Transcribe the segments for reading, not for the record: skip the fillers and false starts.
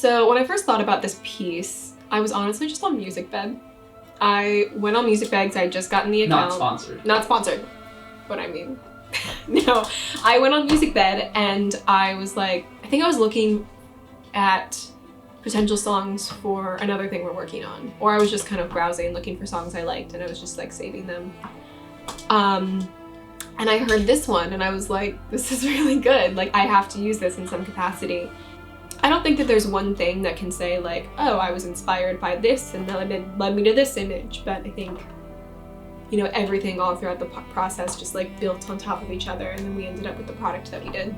So when I first thought about this piece, I was honestly just on MusicBed. I went on MusicBed because I had just gotten the account. Not sponsored. Not sponsored, but I mean, no. I went on MusicBed and I was like, I think I was looking at potential songs for another thing we're working on. Or I was just kind of browsing, looking for songs I liked, and I was just like saving them. And I heard this one and I was like, this is really good. Like, I have to use this in some capacity. I don't think that there's one thing that can say like, oh, I was inspired by this and then it led me to this image. But I think, you know, everything all throughout the process just like built on top of each other, and then we ended up with the product that we did.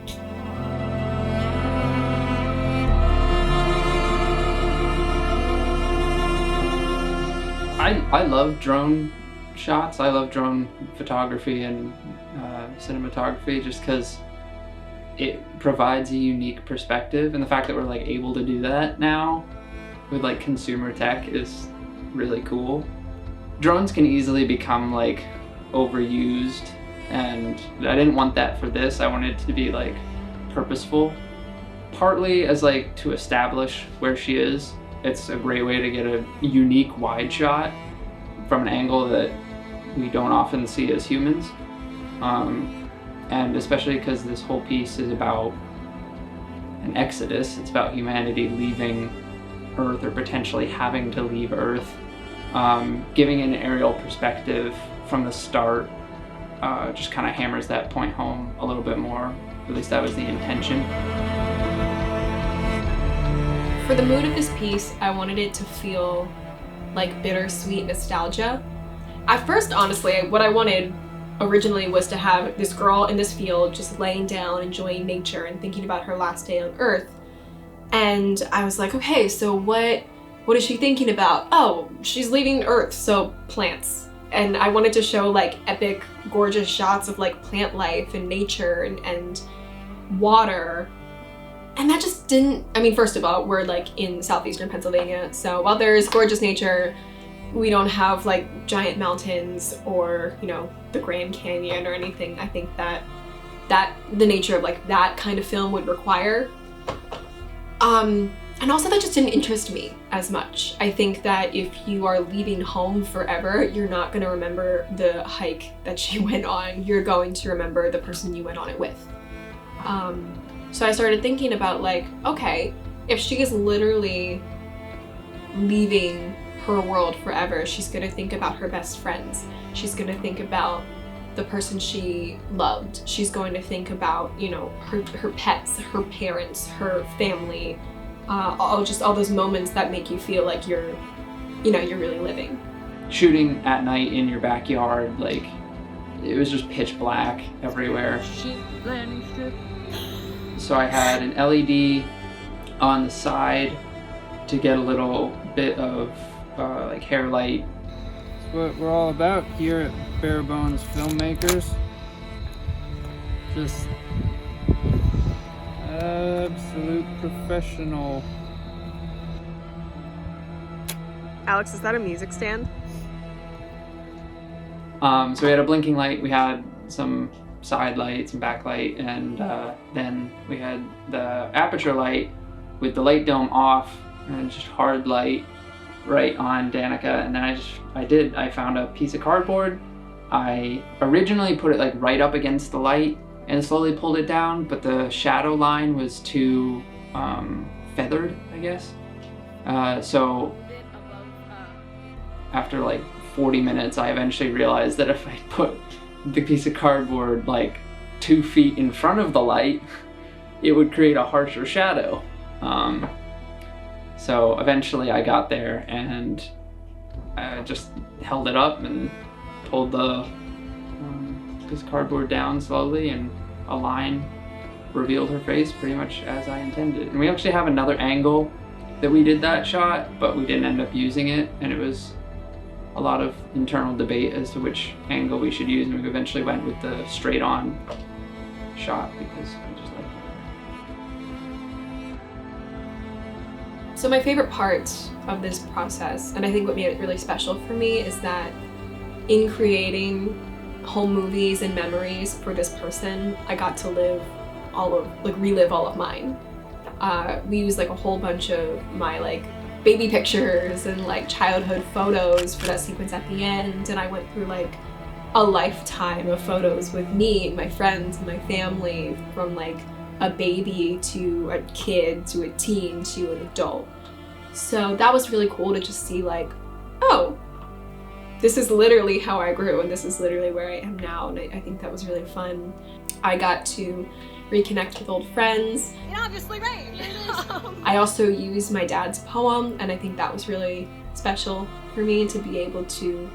I love drone shots. I love drone photography and cinematography just because it provides a unique perspective, and the fact that we're like able to do that now with like consumer tech is really cool. Drones can easily become like overused, and I didn't want that for this. I wanted it to be like purposeful, partly as like to establish where she is. It's a great way to get a unique wide shot from an angle that we don't often see as humans. And especially because this whole piece is about an exodus. It's about humanity leaving Earth, or potentially having to leave Earth. Giving an aerial perspective from the start just kind of hammers that point home a little bit more. At least that was the intention. For the mood of this piece, I wanted it to feel like bittersweet nostalgia. At first, honestly, what I wanted originally was to have this girl in this field just laying down, enjoying nature and thinking about her last day on Earth. And I was like, okay, so what is she thinking about? Oh, she's leaving Earth, so plants. And I wanted to show like epic, gorgeous shots of like plant life and nature and water. And that just didn't, I mean, first of all, we're like in southeastern Pennsylvania, so while there's gorgeous nature, we don't have like giant mountains or, you know, the Grand Canyon or anything. I think that the nature of like that kind of film would require. And also that just didn't interest me as much. I think that if you are leaving home forever, you're not gonna remember the hike that she went on. You're going to remember the person you went on it with. So I started thinking about like, okay, if she is literally leaving her world forever, she's gonna think about her best friends. She's gonna think about the person she loved. She's going to think about, you know, her pets, her parents, her family, all those moments that make you feel like you're really living. Shooting at night in your backyard, like, it was just pitch black everywhere. So I had an LED on the side to get a little bit of like hair light. That's what we're all about here at Bare Bones Filmmakers. Just absolute professional. Alex, is that a music stand? So we had a blinking light, we had some side lights and backlight, and then we had the aperture light with the light dome off and just hard light right on Danica. And then I found a piece of cardboard. I originally put it like right up against the light and slowly pulled it down, but the shadow line was too feathered, I guess. So after like 40 minutes, I eventually realized that if I put the piece of cardboard like 2 feet in front of the light, it would create a harsher shadow. So eventually I got there and I just held it up and pulled the piece of cardboard down slowly, and a line revealed her face pretty much as I intended. And we actually have another angle that we did that shot, but we didn't end up using it, and it was a lot of internal debate as to which angle we should use, and we eventually went with the straight on shot because I just like it. So my favorite part of this process, and I think what made it really special for me, is that in creating home movies and memories for this person, I got to relive all of mine. We used like a whole bunch of my like baby pictures and like childhood photos for that sequence at the end, and I went through like a lifetime of photos with me and my friends and my family, from like a baby to a kid to a teen to an adult. So that was really cool to just see like, oh, this is literally how I grew and this is literally where I am now, and I think that was really fun. I got to reconnect with old friends. It obviously rained. I also used my dad's poem, and I think that was really special for me to be able to,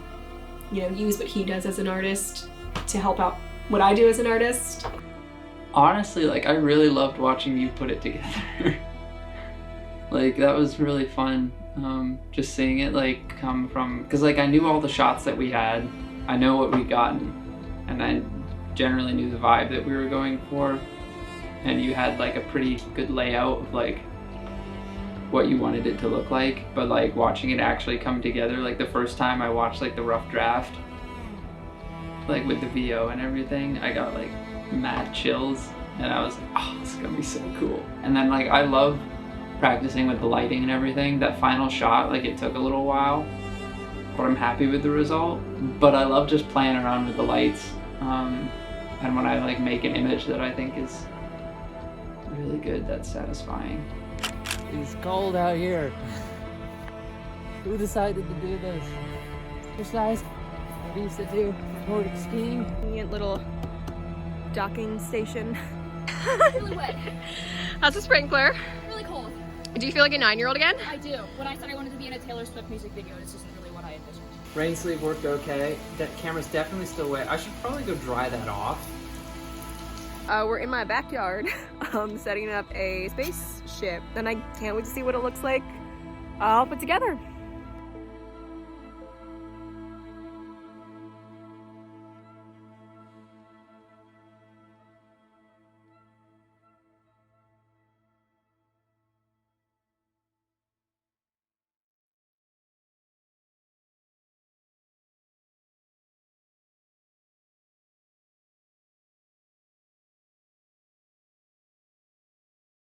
you know, use what he does as an artist to help out what I do as an artist. Honestly, like, I really loved watching you put it together. Like, that was really fun. Just seeing it like come from, because like I knew all the shots that we had, I know what we gotten, and I generally knew the vibe that we were going for, and you had like a pretty good layout of like what you wanted it to look like, but like watching it actually come together, like the first time I watched like the rough draft, like with the VO and everything, I got like mad chills, and I was like, oh, this is gonna be so cool. And then like I love practicing with the lighting and everything. That final shot, like it took a little while, but I'm happy with the result. But I love just playing around with the lights, and when I like make an image that I think is really good, that's satisfying. It's cold out here. Who decided to do this? Exercise? What we used to do? Nordic skiing? Convenient little docking station. Really wet. How's the sprinkler? Really cold. Do you feel like a 9-year-old again? I do. When I said I wanted to be in a Taylor Swift music video, this isn't really what I envisioned. Rain sleeve worked okay. That camera's definitely still wet. I should probably go dry that off. We're in my backyard, setting up a spaceship, and I can't wait to see what it looks like all put together.